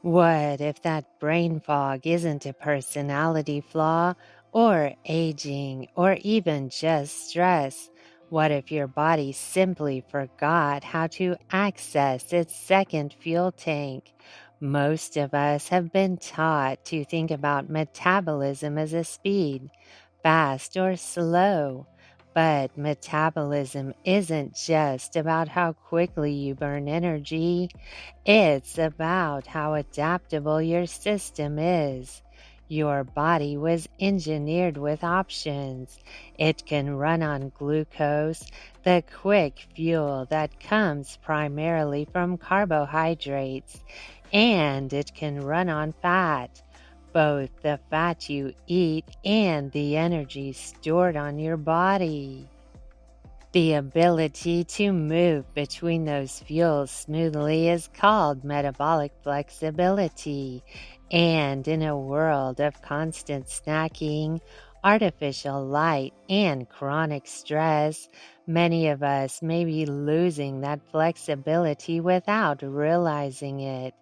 What if that brain fog isn't a personality flaw or aging or even just stress? What if your body simply forgot how to access its second fuel tank? Most of us have been taught to think about metabolism as a speed, fast or slow. But metabolism isn't just about how quickly you burn energy. It's about how adaptable your system is. Your body was engineered with options. It can run on glucose, the quick fuel that comes primarily from carbohydrates, and it can run on fat, both the fat you eat and the energy stored on your body. The ability to move between those fuels smoothly is called metabolic flexibility. And in a world of constant snacking, artificial light, and chronic stress, many of us may be losing that flexibility without realizing it.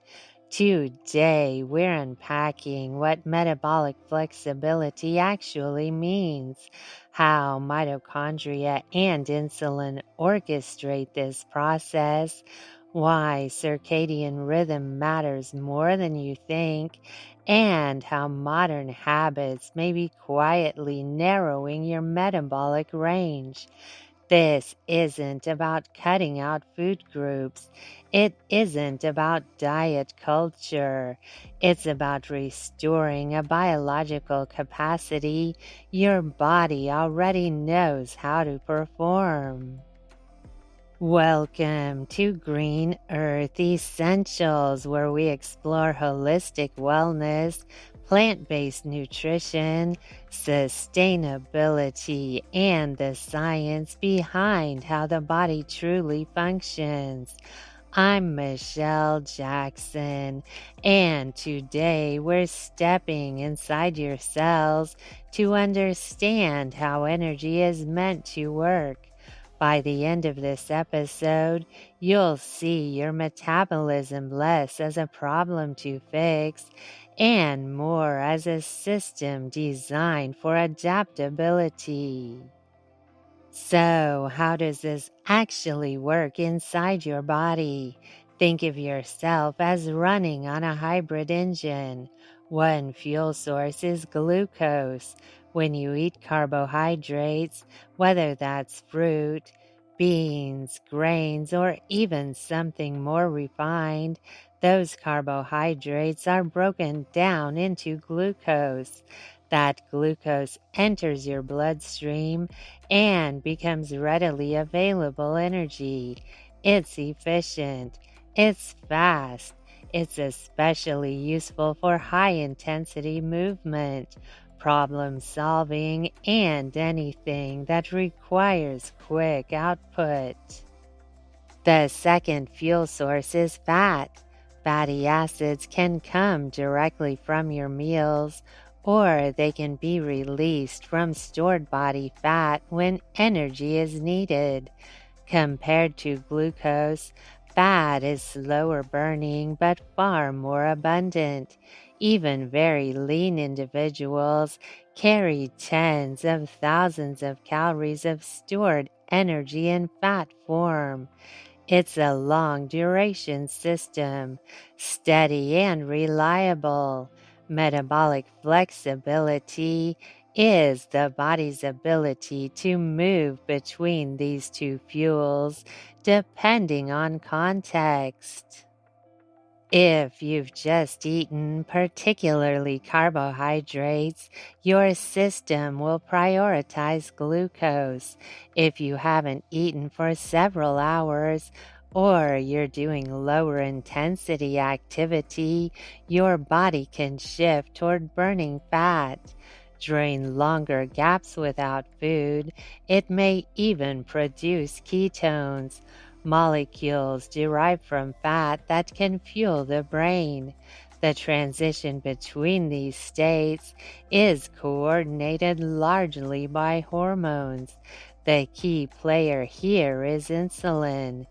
Today, we're unpacking what metabolic flexibility actually means, how mitochondria and insulin orchestrate this process, why circadian rhythm matters more than you think, and how modern habits may be quietly narrowing your metabolic range. This isn't about cutting out food groups. It isn't about diet culture. It's about restoring a biological capacity your body already knows how to perform. Welcome to Green Earth Essentials, where we explore holistic wellness, plant based nutrition, sustainability, and the science behind how the body truly functions. I'm Michelle Jackson, and today we're stepping inside your cells to understand how energy is meant to work. By the end of this episode, you'll see your metabolism less as a problem to fix and more as a system designed for adaptability. So, how does this actually work inside your body? Think of yourself as running on a hybrid engine. One fuel source is glucose. When you eat carbohydrates, whether that's fruit, beans, grains, or even something more refined, those carbohydrates are broken down into glucose. That glucose enters your bloodstream and becomes readily available energy. It's efficient, it's fast, it's especially useful for high intensity movement, problem solving, and anything that requires quick output. The second fuel source is fat. Fatty acids can come directly from your meals, or they can be released from stored body fat when energy is needed. Compared to glucose, fat is slower burning but far more abundant. Even very lean individuals carry tens of thousands of calories of stored energy in fat form. It's a long duration system, steady and reliable. Metabolic flexibility is the body's ability to move between these two fuels depending on context. If you've just eaten, particularly carbohydrates, your system will prioritize glucose. If you haven't eaten for several hours, or you're doing lower intensity activity, your body can shift toward burning fat. During longer gaps without food, it may even produce ketones, molecules derived from fat that can fuel the brain. The transition between these states is coordinated largely by hormones. The key player here is insulin.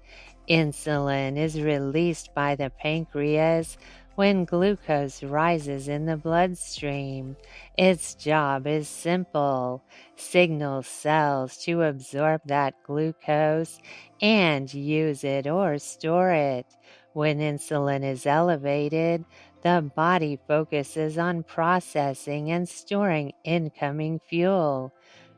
Insulin is released by the pancreas, when glucose rises in the bloodstream. Its job is simple: signal cells to absorb that glucose and use it or store it. When insulin is elevated, the body focuses on processing and storing incoming fuel.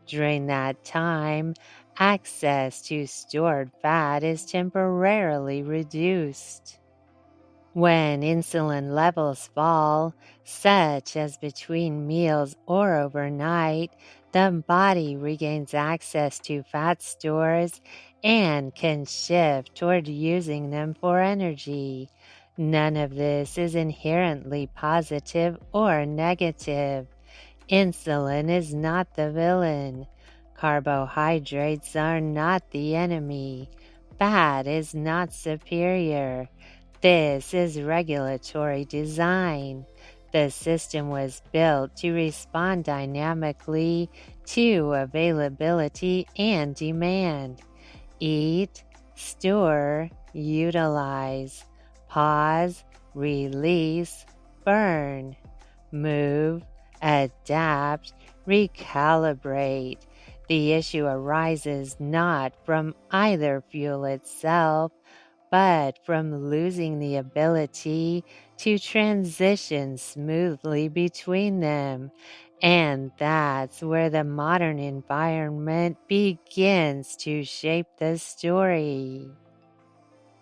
During that time, access to stored fat is temporarily reduced. When insulin levels fall, such as between meals or overnight, the body regains access to fat stores and can shift toward using them for energy. None of this is inherently positive or negative. Insulin is not the villain. Carbohydrates are not the enemy. Fat is not superior. This is regulatory design. The system was built to respond dynamically to availability and demand. Eat, store, utilize, pause, release, burn, move, adapt, recalibrate. The issue arises not from either fuel itself, but from losing the ability to transition smoothly between them. And that's where the modern environment begins to shape the story.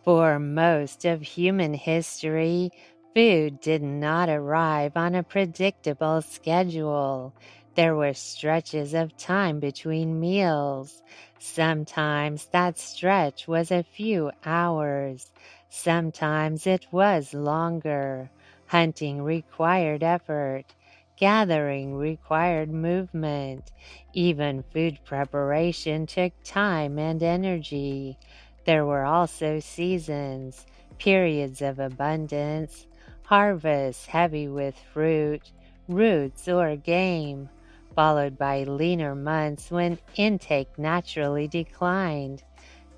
For most of human history, food did not arrive on a predictable schedule. There were stretches of time between meals. Sometimes that stretch was a few hours. Sometimes it was longer. Hunting required effort. Gathering required movement. Even food preparation took time and energy. There were also seasons, periods of abundance, harvests heavy with fruit, roots, or game, followed by leaner months when intake naturally declined.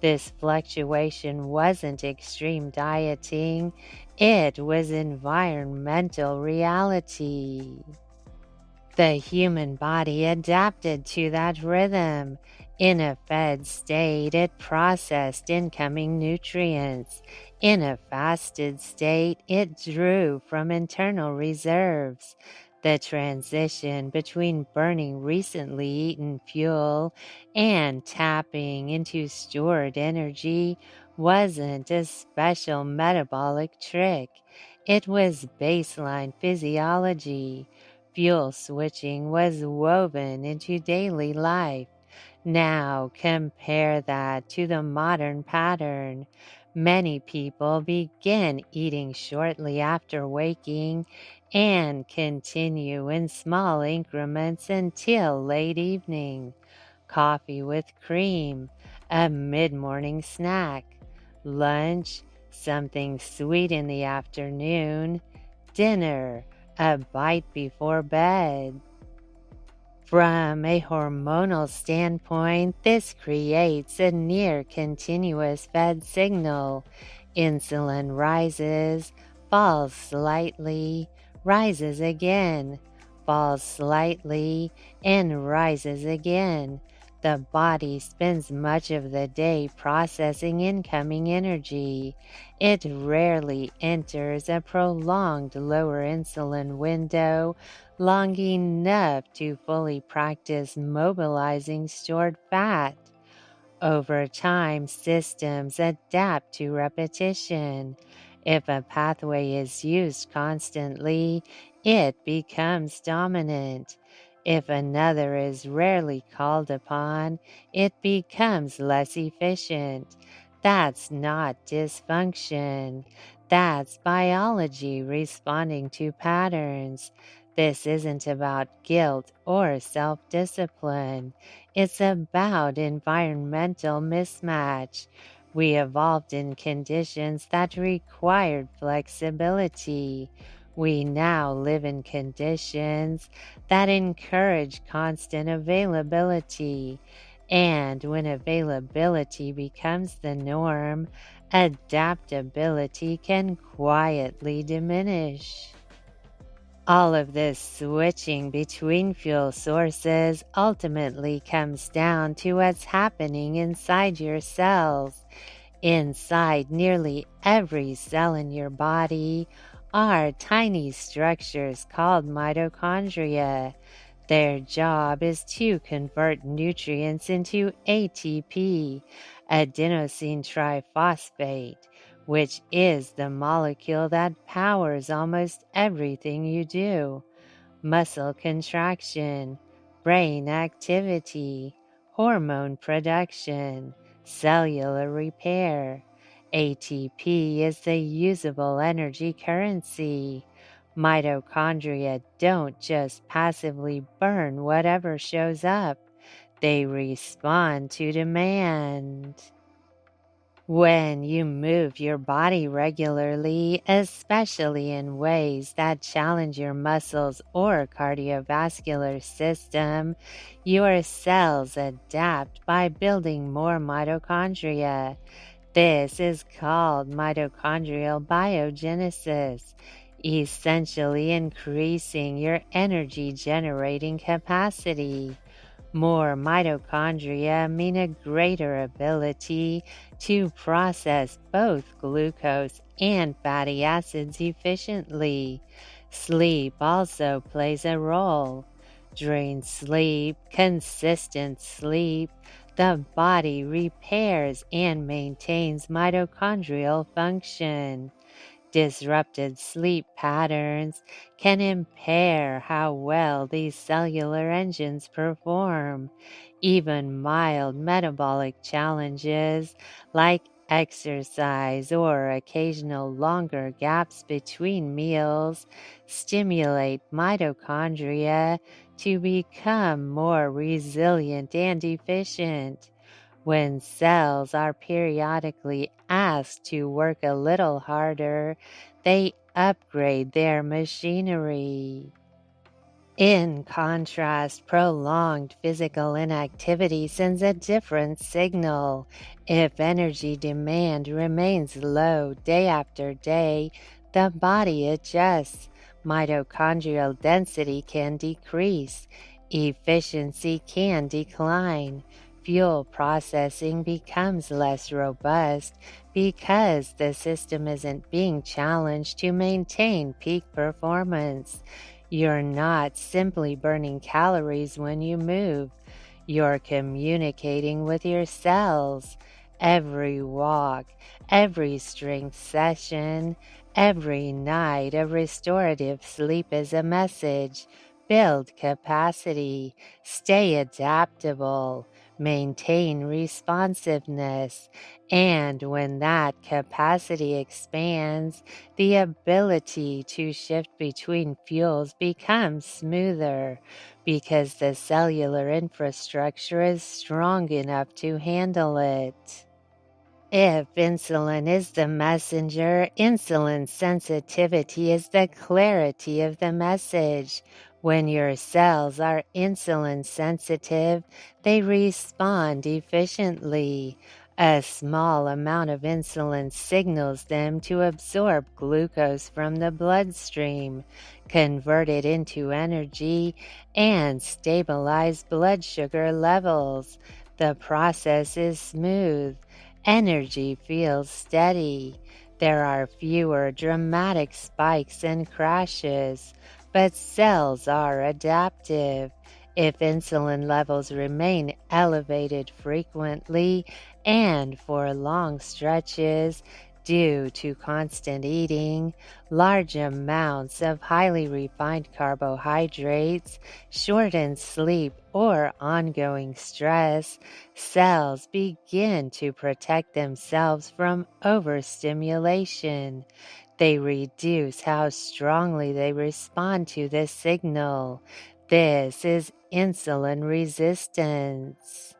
This fluctuation wasn't extreme dieting, it was environmental reality. The human body adapted to that rhythm. In a fed state, it processed incoming nutrients. In a fasted state, it drew from internal reserves. The transition between burning recently eaten fuel and tapping into stored energy wasn't a special metabolic trick. It was baseline physiology. Fuel switching was woven into daily life. Now compare that to the modern pattern. Many people begin eating shortly after waking and continue in small increments until late evening. Coffee with cream, a mid-morning snack, lunch, something sweet in the afternoon, dinner, a bite before bed. From a hormonal standpoint, this creates a near continuous fed signal. Insulin rises, falls slightly, rises again, falls slightly, and rises again. The body spends much of the day processing incoming energy. It rarely enters a prolonged lower insulin window long enough to fully practice mobilizing stored fat. Over time, systems adapt to repetition. If a pathway is used constantly, it becomes dominant. If another is rarely called upon, it becomes less efficient. That's not dysfunction. That's biology responding to patterns. This isn't about guilt or self-discipline. It's about environmental mismatch. We evolved in conditions that required flexibility. We now live in conditions that encourage constant availability. And when availability becomes the norm, adaptability can quietly diminish. All of this switching between fuel sources ultimately comes down to what's happening inside your cells. Inside nearly every cell in your body are tiny structures called mitochondria. Their job is to convert nutrients into ATP, adenosine triphosphate, which is the molecule that powers almost everything you do: muscle contraction, brain activity, hormone production, cellular repair. ATP is the usable energy currency. Mitochondria don't just passively burn whatever shows up, they respond to demand. When you move your body regularly, especially in ways that challenge your muscles or cardiovascular system, your cells adapt by building more mitochondria. This is called mitochondrial biogenesis, essentially increasing your energy generating capacity. More mitochondria mean a greater ability to process both glucose and fatty acids efficiently. Sleep also plays a role. During sleep, consistent sleep, the body repairs and maintains mitochondrial function. Disrupted sleep patterns can impair how well these cellular engines perform. Even mild metabolic challenges like exercise or occasional longer gaps between meals stimulate mitochondria to become more resilient and efficient. When cells are periodically asked to work a little harder, they upgrade their machinery. In contrast, prolonged physical inactivity sends a different signal. If energy demand remains low day after day, the body adjusts. Mitochondrial density can decrease. Efficiency can decline. Fuel processing becomes less robust because the system isn't being challenged to maintain peak performance. You're not simply burning calories when you move. You're communicating with your cells. Every walk, every strength session, every night of restorative sleep is a message. Build capacity, stay adaptable, maintain responsiveness, and when that capacity expands, the ability to shift between fuels becomes smoother because the cellular infrastructure is strong enough to handle it. If insulin is the messenger, insulin sensitivity is the clarity of the message. When your cells are insulin sensitive, they respond efficiently. A small amount of insulin signals them to absorb glucose from the bloodstream, convert it into energy, and stabilize blood sugar levels. The process is smooth. Energy feels steady. There are fewer dramatic spikes and crashes, but cells are adaptive. If insulin levels remain elevated frequently and for long stretches due to constant eating, large amounts of highly refined carbohydrates, shortened sleep, or ongoing stress, cells begin to protect themselves from overstimulation. They reduce how strongly they respond to this signal. This is insulin resistance.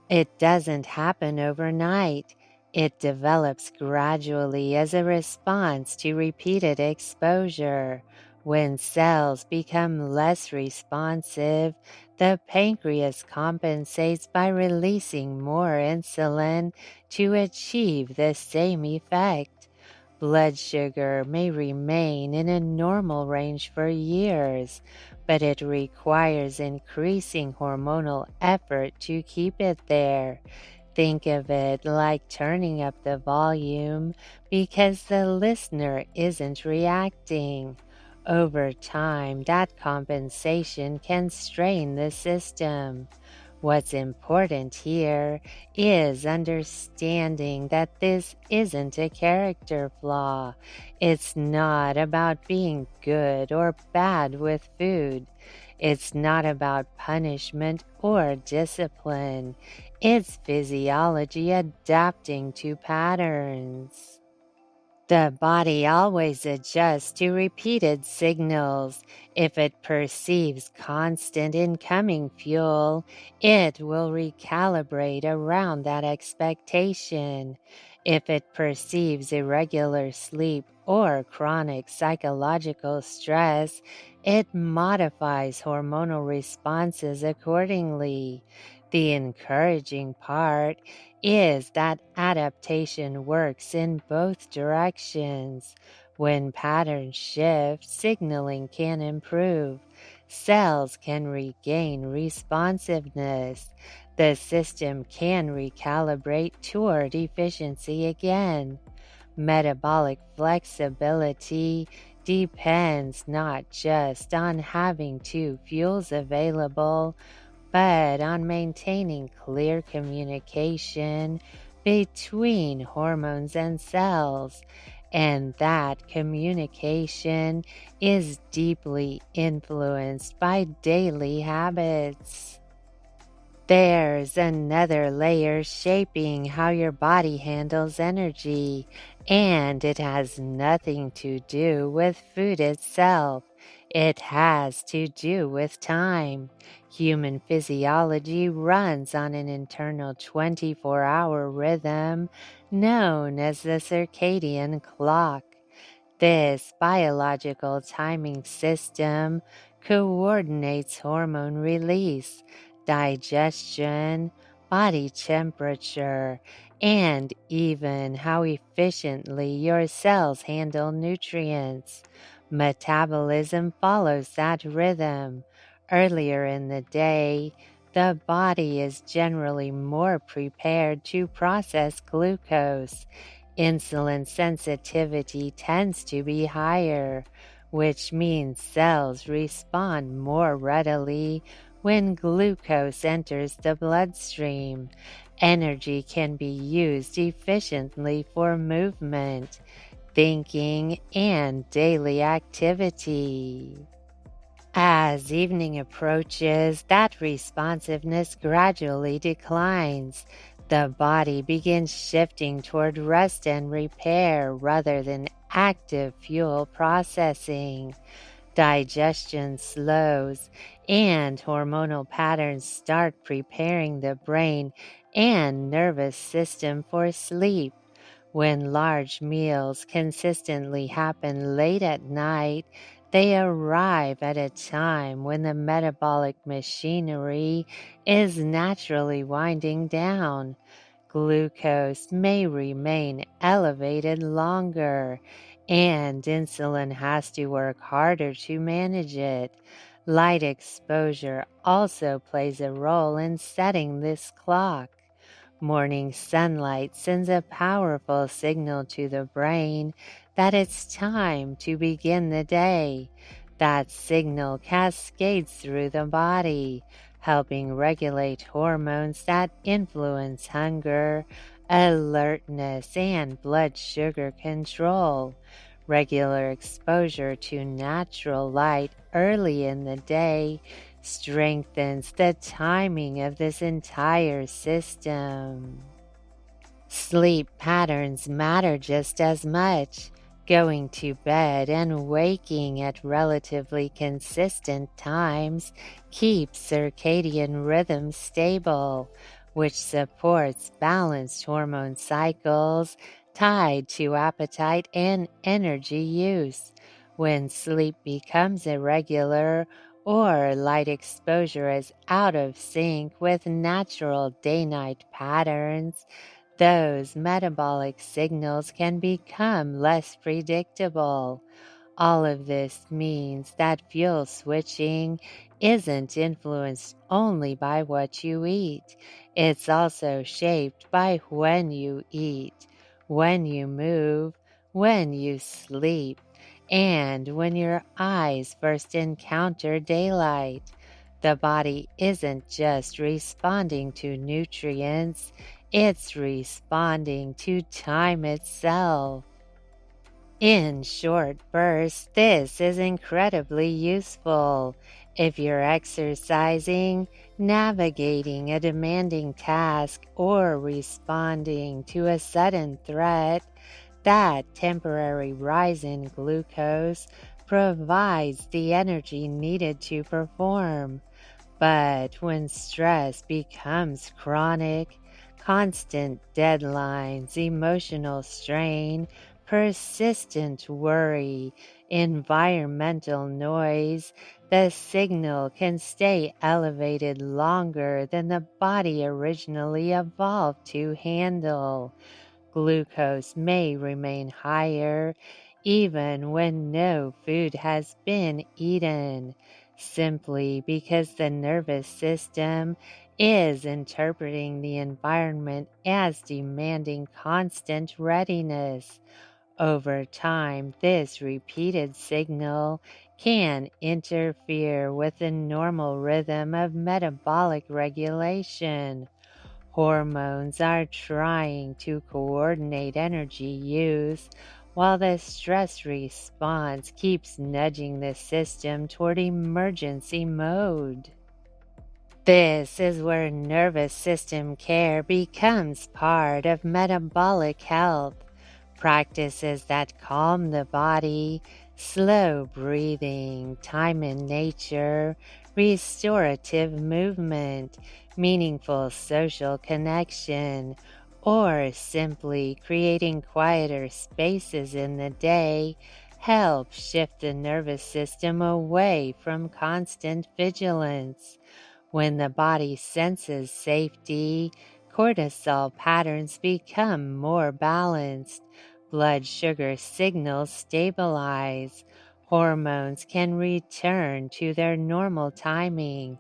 It doesn't happen overnight. It develops gradually as a response to repeated exposure. When cells become less responsive, the pancreas compensates by releasing more insulin to achieve the same effect. Blood sugar may remain in a normal range for years, but it requires increasing hormonal effort to keep it there. Think of it like turning up the volume because the listener isn't reacting. Over time, that compensation can strain the system. What's important here is understanding that this isn't a character flaw. It's not about being good or bad with food. It's not about punishment or discipline. It's physiology adapting to patterns. The body always adjusts to repeated signals. If it perceives constant incoming fuel, it will recalibrate around that expectation. If it perceives irregular sleep or chronic psychological stress, it modifies hormonal responses accordingly. The encouraging part is that adaptation works in both directions. When patterns shift, signaling can improve. Cells can regain responsiveness. The system can recalibrate toward efficiency again. Metabolic flexibility depends not just on having two fuels available, but on maintaining clear communication between hormones and cells. And that communication is deeply influenced by daily habits. There's another layer shaping how your body handles energy, and it has nothing to do with food itself. It has to do with time. Human physiology runs on an internal 24-hour rhythm known as the circadian clock. This biological timing system coordinates hormone release, digestion, body temperature, and even how efficiently your cells handle nutrients. Metabolism follows that rhythm. Earlier in the day, the body is generally more prepared to process glucose. Insulin sensitivity tends to be higher, which means cells respond more readily when glucose enters the bloodstream. Energy can be used efficiently for movement, thinking, and daily activity. As evening approaches, that responsiveness gradually declines. The body begins shifting toward rest and repair rather than active fuel processing. Digestion slows, and hormonal patterns start preparing the brain and nervous system for sleep. When large meals consistently happen late at night, they arrive at a time when the metabolic machinery is naturally winding down. Glucose may remain elevated longer, and insulin has to work harder to manage it. Light exposure also plays a role in setting this clock. Morning sunlight sends a powerful signal to the brain that it's time to begin the day. That signal cascades through the body, helping regulate hormones that influence hunger, alertness, and blood sugar control. Regular exposure to natural light early in the day strengthens the timing of this entire system. Sleep patterns matter just as much. Going to bed and waking at relatively consistent times keeps circadian rhythms stable, which supports balanced hormone cycles tied to appetite and energy use. When sleep becomes irregular or light exposure is out of sync with natural day night patterns, those metabolic signals can become less predictable. All of this means that fuel switching isn't influenced only by what you eat. It's also shaped by when you eat, when you move, when you sleep, and when your eyes first encounter daylight. The body isn't just responding to nutrients, it's responding to time itself. In short bursts, this is incredibly useful. If you're exercising, navigating a demanding task, or responding to a sudden threat, that temporary rise in glucose provides the energy needed to perform. But when stress becomes chronic, constant deadlines, emotional strain, persistent worry, environmental noise, the signal can stay elevated longer than the body originally evolved to handle. Glucose may remain higher even when no food has been eaten, simply because the nervous system is interpreting the environment as demanding constant readiness. Over time, this repeated signal can interfere with the normal rhythm of metabolic regulation. Hormones are trying to coordinate energy use, while the stress response keeps nudging the system toward emergency mode. This is where nervous system care becomes part of metabolic health. Practices that calm the body, slow breathing, time in nature, restorative movement, meaningful social connection, or simply creating quieter spaces in the day help shift the nervous system away from constant vigilance. When the body senses safety, cortisol patterns become more balanced, blood sugar signals stabilize, hormones can return to their normal timing.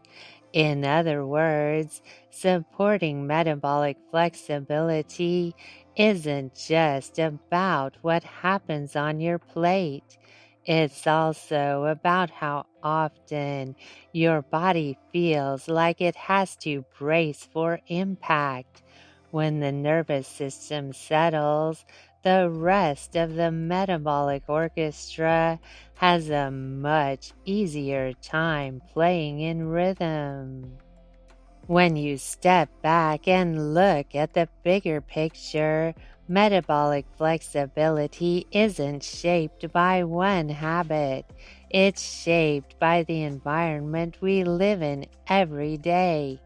In other words, supporting metabolic flexibility isn't just about what happens on your plate. It's also about how often your body feels like it has to brace for impact. When the nervous system settles, the rest of the metabolic orchestra has a much easier time playing in rhythm. When you step back and look at the bigger picture, metabolic flexibility isn't shaped by one habit. It's shaped by the environment we live in every day.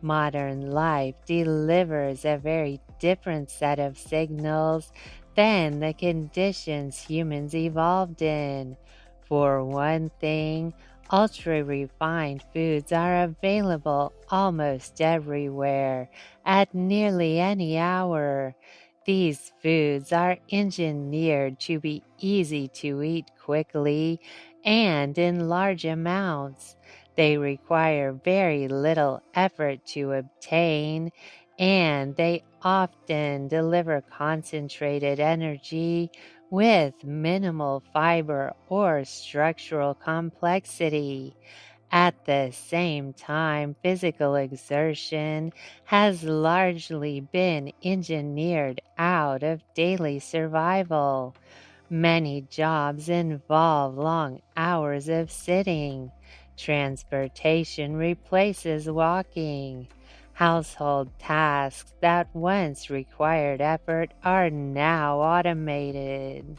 Modern life delivers a very different set of signals than the conditions humans evolved in. For one thing, ultra refined foods are available almost everywhere at nearly any hour. These foods are engineered to be easy to eat quickly and in large amounts. They require very little effort to obtain, and they often deliver concentrated energy with minimal fiber or structural complexity. At the same time, physical exertion has largely been engineered out of daily survival. Many jobs involve long hours of sitting. Transportation replaces walking. Household tasks that once required effort are now automated.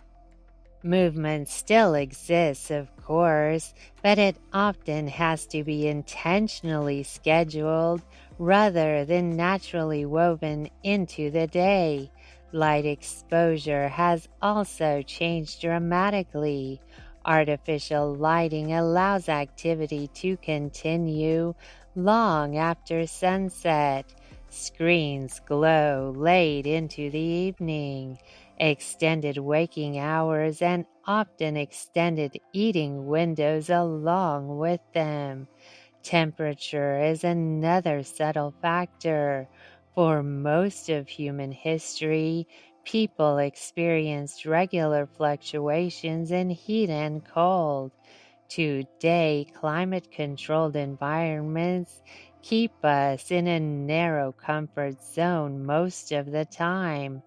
Movement still exists, of course, but it often has to be intentionally scheduled rather than naturally woven into the day. Light exposure has also changed dramatically. Artificial lighting allows activity to continue long after sunset. Screens glow late into the evening. Extended waking hours and often extended eating windows along with them. Temperature is another subtle factor. For most of human history, people experienced regular fluctuations in heat and cold. Today, climate controlled environments keep us in a narrow comfort zone most of the time.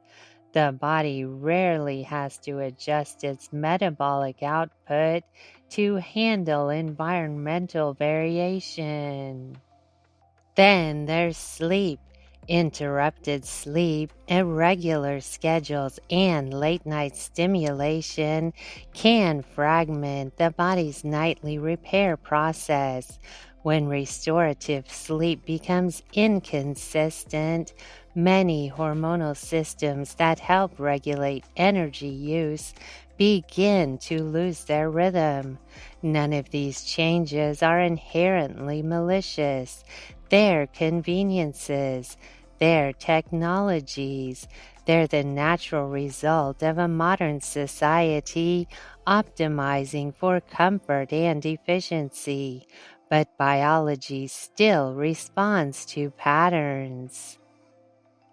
The body rarely has to adjust its metabolic output to handle environmental variation. Then there's sleep. Interrupted sleep, irregular schedules, and late night stimulation can fragment the body's nightly repair process. When restorative sleep becomes inconsistent, many hormonal systems that help regulate energy use begin to lose their rhythm. None of these changes are inherently malicious. They're conveniences, they're technologies, they're the natural result of a modern society optimizing for comfort and efficiency. But biology still responds to patterns.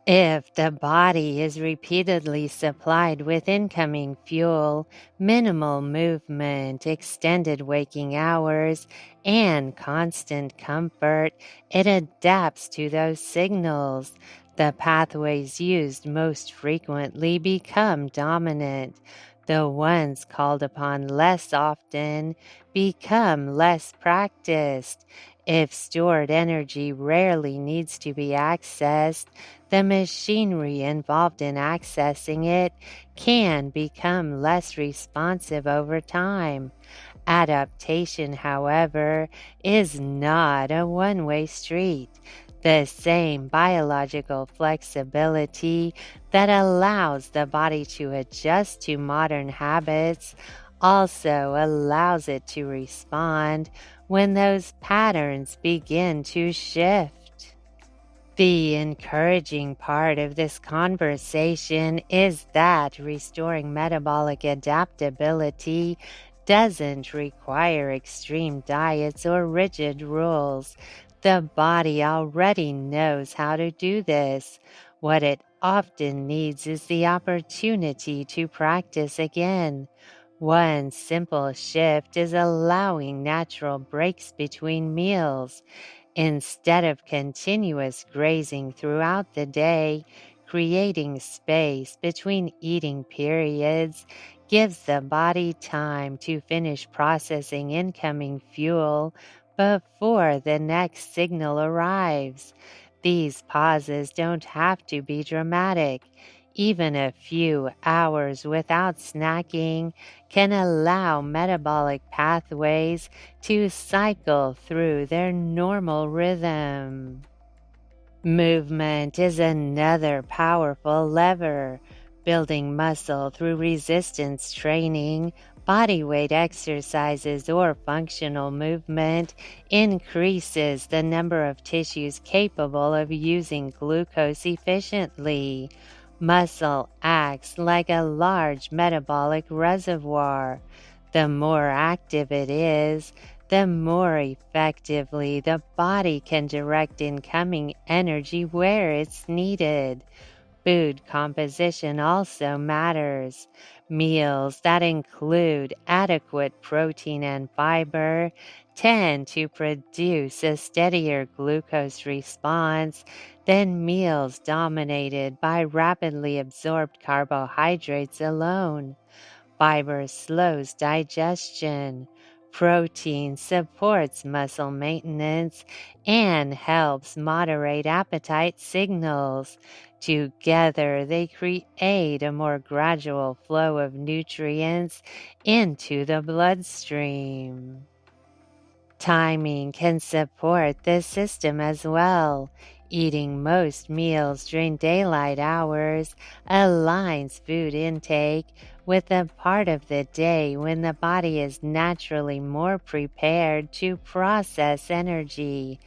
If the body is repeatedly supplied with incoming fuel, minimal movement, extended waking hours, and constant comfort, it adapts to those signals. The pathways used most frequently become dominant. The ones called upon less often become less practiced. If stored energy rarely needs to be accessed, the machinery involved in accessing it can become less responsive over time. Adaptation, however, is not a one-way street. The same biological flexibility that allows the body to adjust to modern habits also allows it to respond when those patterns begin to shift. The encouraging part of this conversation is that restoring metabolic adaptability doesn't require extreme diets or rigid rules. The body already knows how to do this. What it often needs is the opportunity to practice again. One simple shift is allowing natural breaks between meals. Instead of continuous grazing throughout the day, creating space between eating periods gives the body time to finish processing incoming fuel before the next signal arrives. These pauses don't have to be dramatic. Even a few hours without snacking can allow metabolic pathways to cycle through their normal rhythm. Movement is another powerful lever. Building muscle through resistance training, bodyweight exercises, or functional movement increases the number of tissues capable of using glucose efficiently. Muscle acts like a large metabolic reservoir. The more active it is, the more effectively the body can direct incoming energy where it's needed. Food composition also matters. Meals that include adequate protein and fiber tend to produce a steadier glucose response than meals dominated by rapidly absorbed carbohydrates alone. Fiber slows digestion. Protein supports muscle maintenance and helps moderate appetite signals. Together, they create a more gradual flow of nutrients into the bloodstream. Timing can support this system as well. Eating most meals during daylight hours aligns food intake with the part of the day when the body is naturally more prepared to process energy.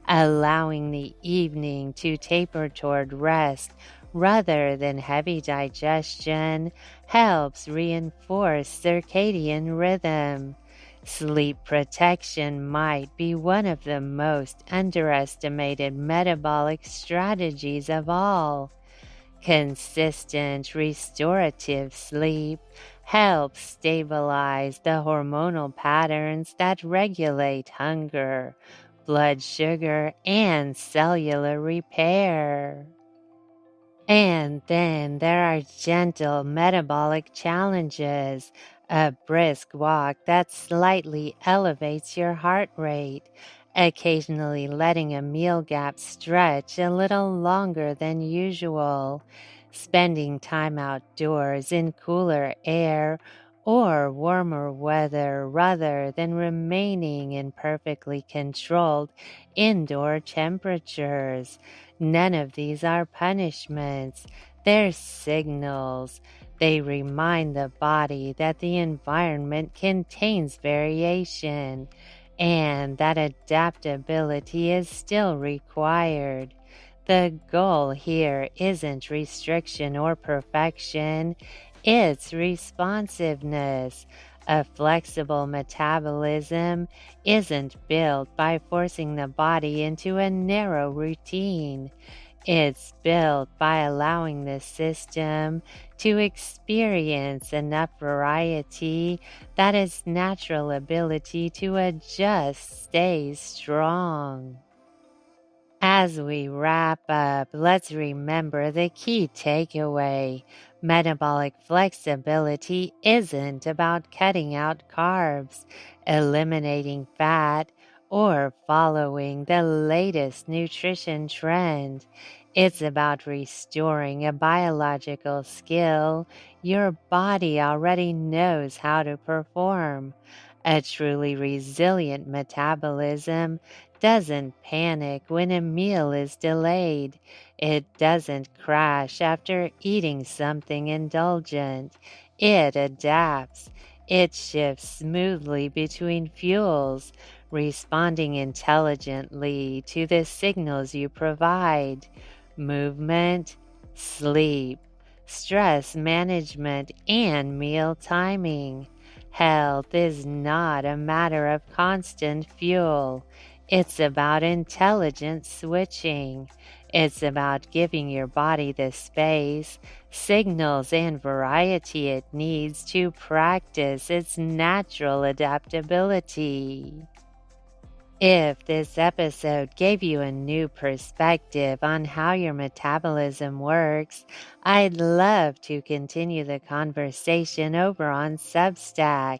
Allowing the evening to taper toward rest rather than heavy digestion helps reinforce circadian rhythm. Sleep protection might be one of the most underestimated metabolic strategies of all. Consistent restorative sleep helps stabilize the hormonal patterns that regulate hunger, blood sugar, and cellular repair. And then there are gentle metabolic challenges, a brisk walk that slightly elevates your heart rate, occasionally letting a meal gap stretch a little longer than usual, spending time outdoors in cooler air or warmer weather rather than remaining in perfectly controlled indoor temperatures. None of these are punishments, they're signals. They remind the body that the environment contains variation and that adaptability is still required. The goal here isn't restriction or perfection, it's responsiveness. A flexible metabolism isn't built by forcing the body into a narrow routine. It's built by allowing the system to experience enough variety that its natural ability to adjust stays strong. As we wrap up, let's remember the key takeaway. Metabolic flexibility isn't about cutting out carbs, eliminating fat, or following the latest nutrition trend. It's about restoring a biological skill your body already knows how to perform. A truly resilient metabolism doesn't panic when a meal is delayed. It doesn't crash after eating something indulgent. It adapts. It shifts smoothly between fuels, responding intelligently to the signals you provide. Movement, sleep, stress management, and meal timing. Health is not a matter of constant fuel. It's about intelligent switching. It's about giving your body the space, signals, and variety it needs to practice its natural adaptability. If this episode gave you a new perspective on how your metabolism works, I'd love to continue the conversation over on Substack.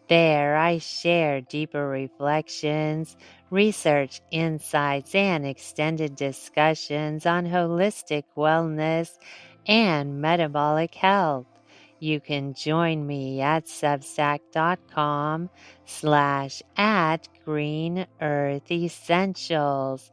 There, I share deeper reflections, research insights, and extended discussions on holistic wellness and metabolic health. You can join me at substack.com/at Green Earth Essentials.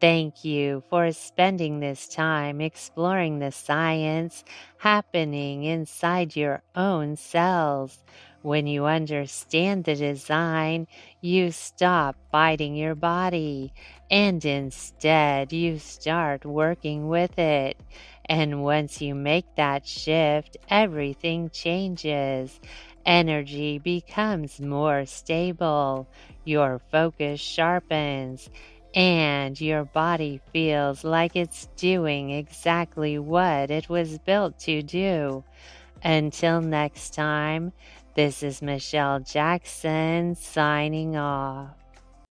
Thank you for spending this time exploring the science happening inside your own cells. When you understand the design, you stop fighting your body and instead you start working with it. And once you make that shift, everything changes. Energy becomes more stable, your focus sharpens, and your body feels like it's doing exactly what it was built to do. Until next time, this is Michelle Jackson signing off.